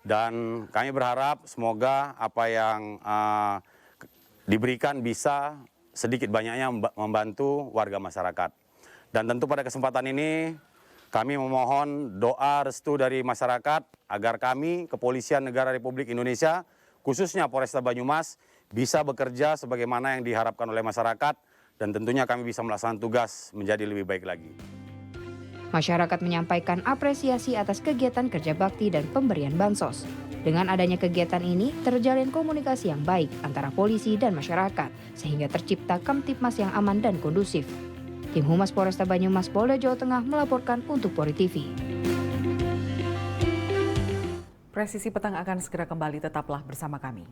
dan kami berharap semoga apa yang diberikan bisa sedikit banyaknya membantu warga masyarakat. Dan tentu pada kesempatan ini kami memohon doa restu dari masyarakat agar kami, Kepolisian Negara Republik Indonesia, khususnya Polresta Banyumas, bisa bekerja sebagaimana yang diharapkan oleh masyarakat, dan tentunya kami bisa melaksanakan tugas menjadi lebih baik lagi.
Masyarakat menyampaikan apresiasi atas kegiatan kerja bakti dan pemberian bansos. Dengan adanya kegiatan ini, terjalin komunikasi yang baik antara polisi dan masyarakat, sehingga tercipta Kamtipmas yang aman dan kondusif. Tim Humas Polresta Banyumas Polda Jawa Tengah melaporkan untuk Polri TV.
Presisi Petang akan segera kembali, tetaplah bersama kami.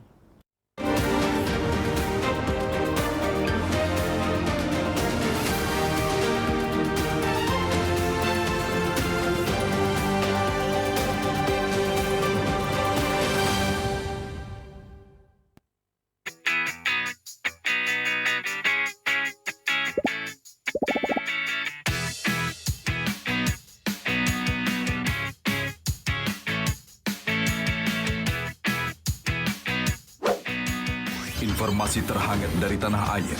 Informasi terhangat dari tanah air.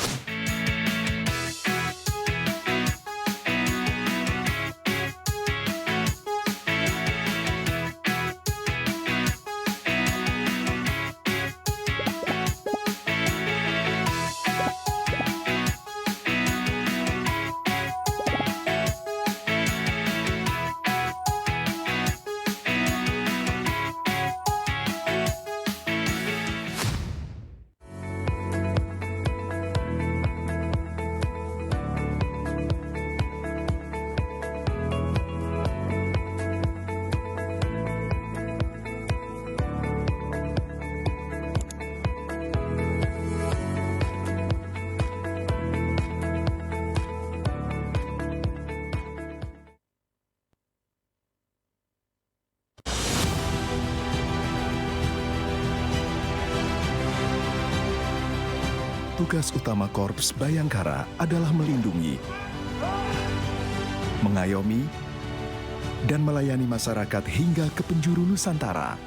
Tugas utama Korps Bayangkara adalah melindungi, mengayomi, dan melayani masyarakat hingga ke penjuru Nusantara.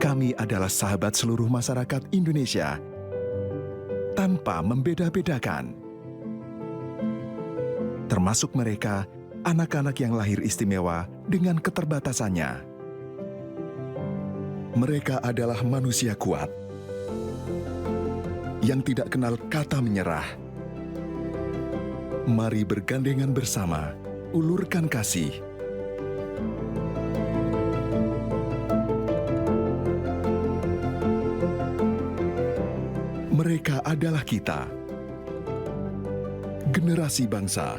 Kami adalah sahabat seluruh masyarakat Indonesia, tanpa membeda-bedakan. Termasuk mereka, anak-anak yang lahir istimewa dengan keterbatasannya. Mereka adalah manusia kuat, yang tidak kenal kata menyerah. Mari bergandengan bersama, ulurkan kasih. Mereka adalah kita, generasi bangsa.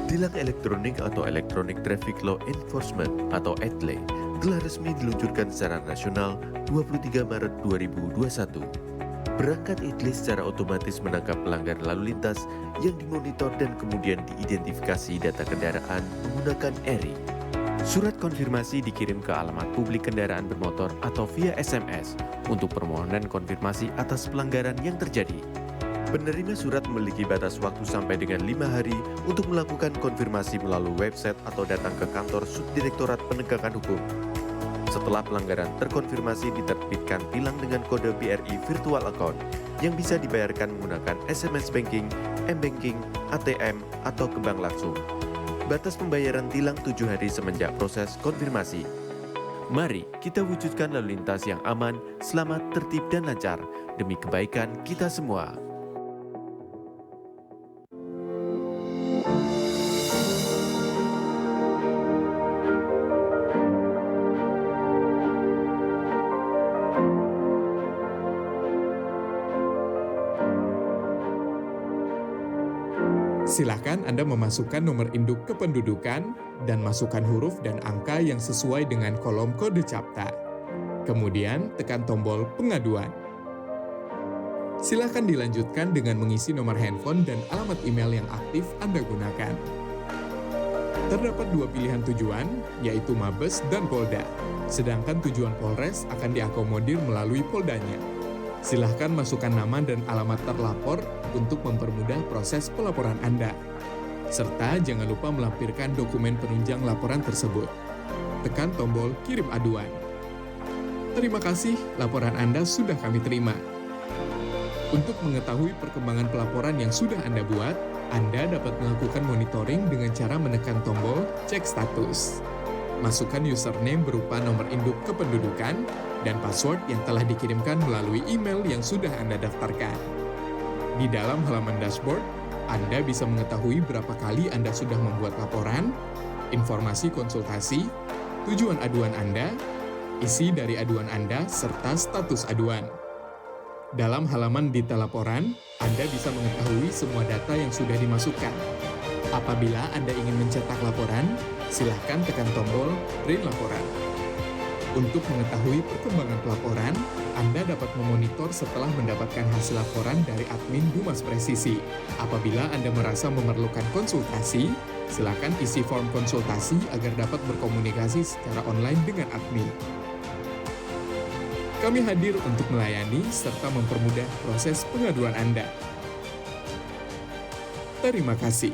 Tilang elektronik atau Electronic Traffic Law Enforcement atau ETLE telah resmi diluncurkan secara nasional 23 Maret 2021. Perangkat ETLE secara otomatis menangkap pelanggar lalu lintas yang dimonitor dan kemudian diidentifikasi data kendaraan menggunakan ERI. Surat konfirmasi dikirim ke alamat publik kendaraan bermotor atau via SMS untuk permohonan konfirmasi atas pelanggaran yang terjadi. Penerima surat memiliki batas waktu sampai dengan 5 hari untuk melakukan konfirmasi melalui website atau datang ke kantor Subdirektorat Penegakan Hukum. Setelah pelanggaran terkonfirmasi, diterbitkan tilang dengan kode BRI Virtual Account yang bisa dibayarkan menggunakan SMS Banking, M-Banking, ATM, atau ke bank langsung. Batas pembayaran tilang 7 hari semenjak proses konfirmasi. Mari kita wujudkan lalu lintas yang aman, selamat, tertib, dan lancar demi kebaikan kita semua.
Silakan Anda memasukkan nomor induk kependudukan dan masukkan huruf dan angka yang sesuai dengan kolom kode CAPTA. Kemudian tekan tombol pengaduan. Silakan dilanjutkan dengan mengisi nomor handphone dan alamat email yang aktif Anda gunakan. Terdapat 2 pilihan tujuan, yaitu Mabes dan Polda. Sedangkan tujuan Polres akan diakomodir melalui Poldanya. Silahkan masukkan nama dan alamat terlapor untuk mempermudah proses pelaporan Anda. Serta jangan lupa melampirkan dokumen penunjang laporan tersebut. Tekan tombol kirim aduan. Terima kasih, laporan Anda sudah kami terima. Untuk mengetahui perkembangan pelaporan yang sudah Anda buat, Anda dapat melakukan monitoring dengan cara menekan tombol cek status. Masukkan username berupa nomor induk kependudukan dan password yang telah dikirimkan melalui email yang sudah Anda daftarkan. Di dalam halaman dashboard, Anda bisa mengetahui berapa kali Anda sudah membuat laporan, informasi konsultasi, tujuan aduan Anda, isi dari aduan Anda, serta status aduan. Dalam halaman detail laporan, Anda bisa mengetahui semua data yang sudah dimasukkan. Apabila Anda ingin mencetak laporan, silakan tekan tombol print laporan. Untuk mengetahui perkembangan pelaporan, Anda dapat memonitor setelah mendapatkan hasil laporan dari admin Humas Presisi. Apabila Anda merasa memerlukan konsultasi, silakan isi form konsultasi agar dapat berkomunikasi secara online dengan admin. Kami hadir untuk melayani serta mempermudah proses pengaduan Anda. Terima kasih.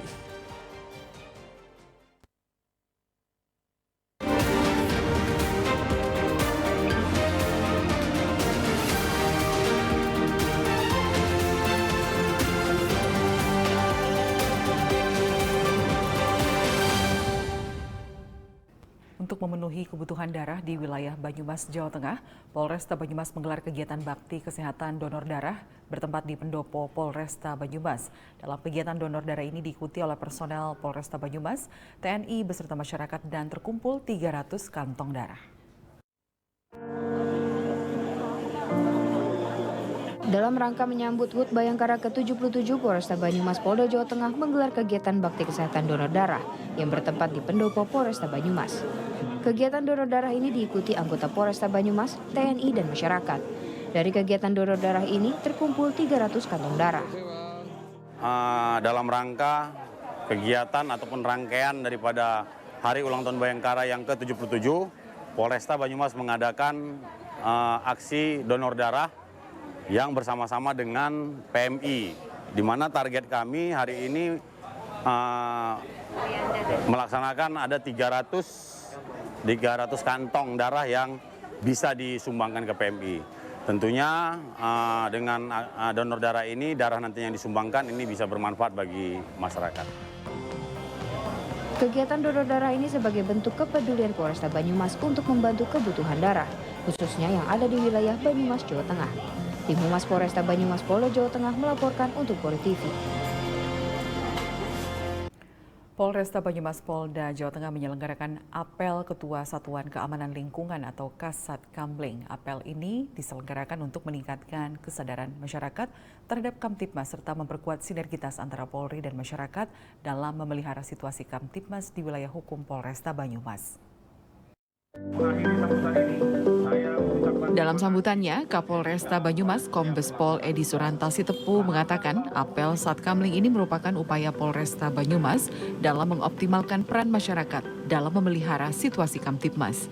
Untuk memenuhi kebutuhan darah di wilayah Banyumas, Jawa Tengah, Polresta Banyumas menggelar kegiatan bakti kesehatan donor darah bertempat di Pendopo Polresta Banyumas. Dalam kegiatan donor darah ini diikuti oleh personel Polresta Banyumas, TNI beserta masyarakat dan terkumpul 300 kantong darah.
Dalam rangka menyambut HUT Bayangkara ke-77, Polresta Banyumas Polda Jawa Tengah menggelar kegiatan bakti kesehatan donor darah yang bertempat di Pendopo Polresta Banyumas. Kegiatan donor darah ini diikuti anggota Polresta Banyumas, TNI, dan masyarakat. Dari kegiatan donor darah ini terkumpul 300 kantong darah.
Dalam rangka kegiatan ataupun rangkaian daripada Hari Ulang Tahun Bayangkara yang ke-77, Polresta Banyumas mengadakan aksi donor darah yang bersama-sama dengan PMI, di mana target kami hari ini melaksanakan ada 300 kantong darah yang bisa disumbangkan ke PMI. Tentunya dengan donor darah ini, darah nanti yang disumbangkan ini bisa bermanfaat bagi masyarakat.
Kegiatan donor darah ini sebagai bentuk kepedulian Polresta Banyumas untuk membantu kebutuhan darah, khususnya yang ada di wilayah Banyumas, Jawa Tengah. Tim Humas Polresta Banyumas Polda Jawa Tengah melaporkan untuk Polri TV.
Polresta Banyumas Polda Jawa Tengah menyelenggarakan apel Ketua Satuan Keamanan Lingkungan atau Kasat Kamling. Apel ini diselenggarakan untuk meningkatkan kesadaran masyarakat terhadap Kamtibmas serta memperkuat sinergitas antara Polri dan masyarakat dalam memelihara situasi Kamtibmas di wilayah hukum Polresta Banyumas. Dalam sambutannya, Kapolresta Banyumas Kombes Pol Edi Suranta Sitepu mengatakan apel Satkamling ini merupakan upaya Polresta Banyumas dalam mengoptimalkan peran masyarakat dalam memelihara situasi Kamtibmas.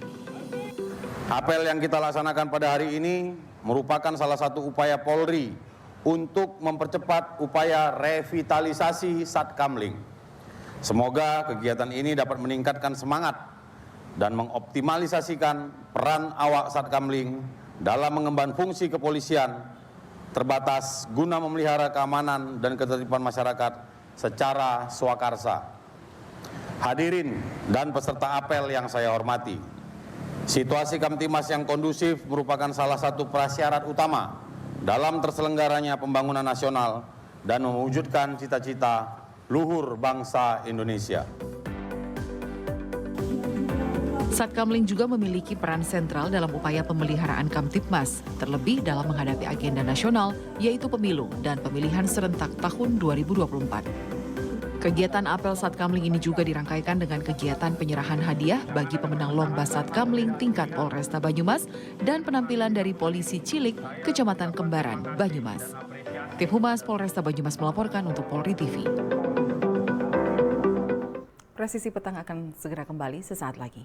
Apel yang kita laksanakan pada hari ini merupakan salah satu upaya Polri untuk mempercepat upaya revitalisasi Satkamling. Semoga kegiatan ini dapat meningkatkan semangat dan mengoptimalisasikan peran awak Satkamling dalam mengemban fungsi kepolisian terbatas guna memelihara keamanan dan ketertiban masyarakat secara swakarsa. Hadirin dan peserta apel yang saya hormati, situasi Kamtibmas yang kondusif merupakan salah satu prasyarat utama dalam terselenggaranya pembangunan nasional dan mewujudkan cita-cita luhur bangsa Indonesia.
Satkamling juga memiliki peran sentral dalam upaya pemeliharaan Kamtibmas, terlebih dalam menghadapi agenda nasional, yaitu pemilu dan pemilihan serentak tahun 2024. Kegiatan apel Satkamling ini juga dirangkaikan dengan kegiatan penyerahan hadiah bagi pemenang lomba Satkamling tingkat Polresta Banyumas dan penampilan dari Polisi Cilik, Kecamatan Kembaran, Banyumas. Tim Humas Polresta Banyumas melaporkan untuk Polri TV. Presisi Petang akan segera kembali sesaat lagi.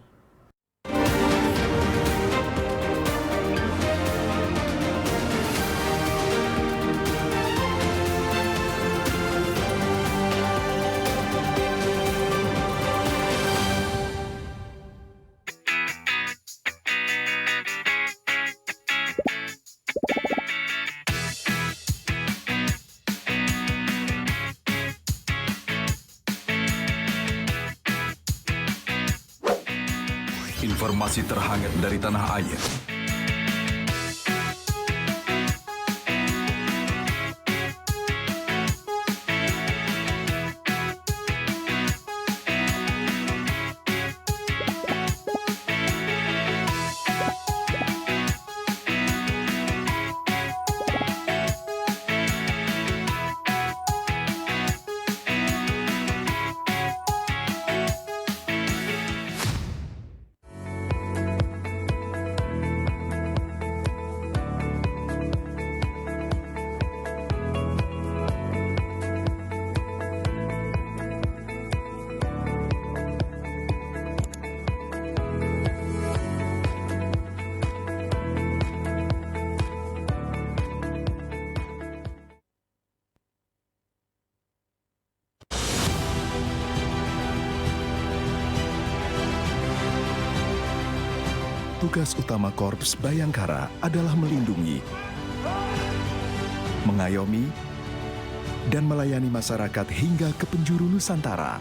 Informasi terhangat dari tanah air. Tugas utama Korps Bayangkara adalah melindungi, mengayomi, dan melayani masyarakat hingga ke penjuru Nusantara.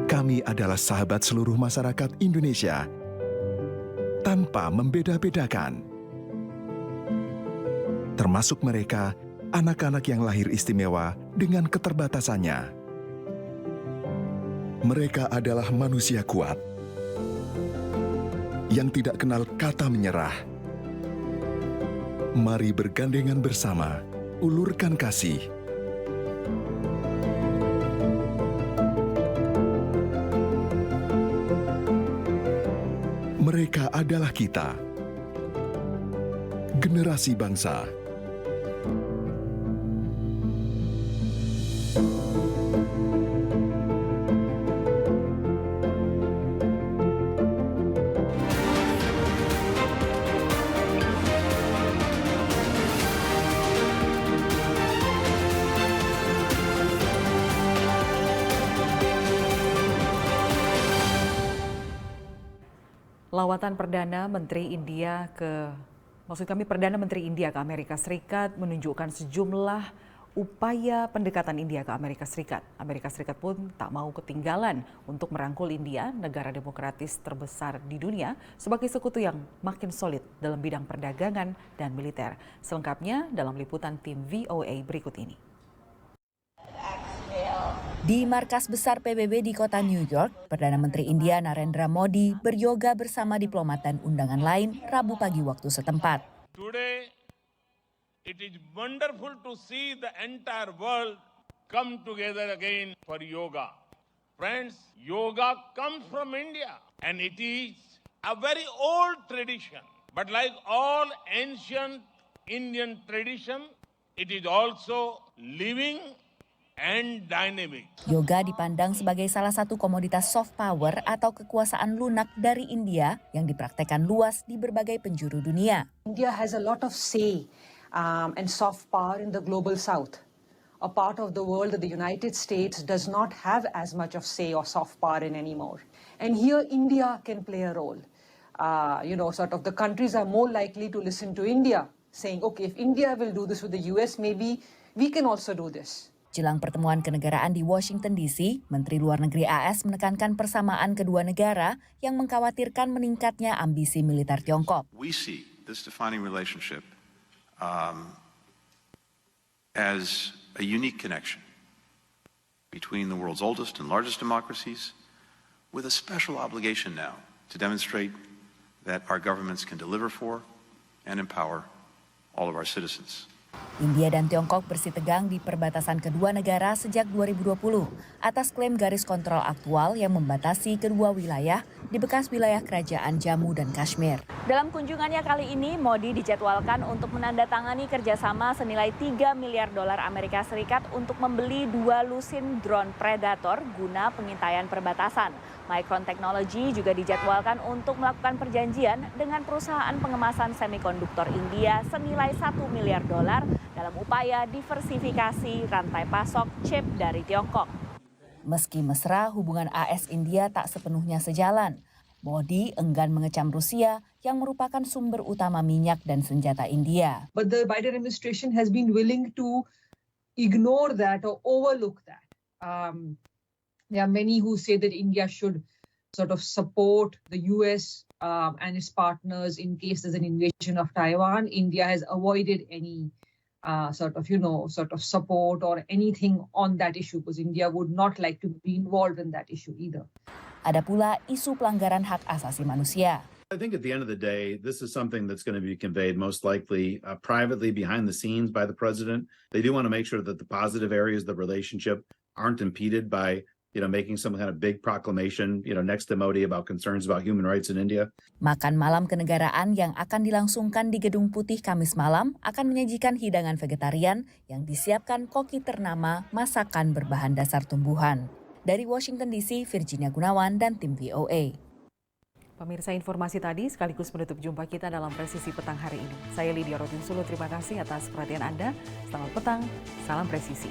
Kami adalah sahabat seluruh masyarakat Indonesia. tanpa membeda-bedakan. Termasuk mereka, anak-anak yang lahir istimewa dengan keterbatasannya. Mereka adalah manusia kuat yang tidak kenal kata menyerah. Mari bergandengan bersama, ulurkan kasih. Mereka adalah kita, generasi bangsa.
Lawatan Perdana Menteri India ke Amerika Serikat menunjukkan sejumlah upaya pendekatan India ke Amerika Serikat. Amerika Serikat pun tak mau ketinggalan untuk merangkul India, negara demokratis terbesar di dunia, sebagai sekutu yang makin solid dalam bidang perdagangan dan militer. Selengkapnya dalam liputan tim VOA berikut ini.
Di markas besar PBB di kota New York, Perdana Menteri India Narendra Modi beryoga bersama diplomat dan undangan lain Rabu pagi waktu setempat.
Today, it is wonderful to see the entire world come together again for yoga. Friends, yoga comes from India and it is a very old tradition. But like all ancient Indian tradition, it is also living and dynamic.
Yoga dipandang sebagai salah satu komoditas soft power atau kekuasaan lunak dari India yang dipraktekkan luas di berbagai penjuru dunia.
India has a lot of say and soft power in the global south. A part of the world that the United States does not have as much of say or soft power in anymore. And here India can play a role. Sort of the countries are more likely to listen to India, saying, okay, if India will do this with the US, maybe we can also do this.
Jelang pertemuan kenegaraan di Washington DC, Menteri Luar Negeri AS menekankan persamaan kedua negara yang mengkhawatirkan meningkatnya ambisi militer Tiongkok.
We see this defining relationship as a unique connection between the world's oldest and largest democracies, with a special obligation now to demonstrate that our governments can deliver for and empower all of our citizens.
India dan Tiongkok bersitegang di perbatasan kedua negara sejak 2020 atas klaim garis kontrol aktual yang membatasi kedua wilayah di bekas wilayah kerajaan Jammu dan Kashmir.
Dalam kunjungannya kali ini, Modi dijadwalkan untuk menandatangani kerjasama senilai 3 miliar dolar Amerika Serikat untuk membeli 2 lusin drone Predator guna pengintaian perbatasan. Micron Technology juga dijadwalkan untuk melakukan perjanjian dengan perusahaan pengemasan semikonduktor India senilai 1 miliar dolar dalam upaya diversifikasi rantai pasok chip dari Tiongkok.
Meski mesra, hubungan AS-India tak sepenuhnya sejalan. Modi enggan mengecam Rusia yang merupakan sumber utama minyak dan senjata India.
But the Biden administration has been willing to ignore that or overlook that. There are many who say that India should sort of support the US and its partners in case there's an invasion of Taiwan. India has avoided any sort of support or anything on that issue because India would not like to be involved in that issue either.
Ada pula isu pelanggaran hak asasi manusia.
I think at the end of the day, this is something that's going to be conveyed most likely privately behind the scenes by the president. They do want to make sure that the positive areas of the relationship aren't impeded by making some kind of big proclamation, next to Modi about concerns about human rights in India.
Makan malam kenegaraan yang akan dilangsungkan di Gedung Putih Kamis malam akan menyajikan hidangan vegetarian yang disiapkan koki ternama masakan berbahan dasar tumbuhan. Dari Washington DC, Virginia Gunawan dan tim VOA.
Pemirsa, informasi tadi sekaligus menutup jumpa kita dalam Presisi Petang hari ini. Saya Lydia Rotinsulu, terima kasih atas perhatian Anda. Selamat petang, salam presisi.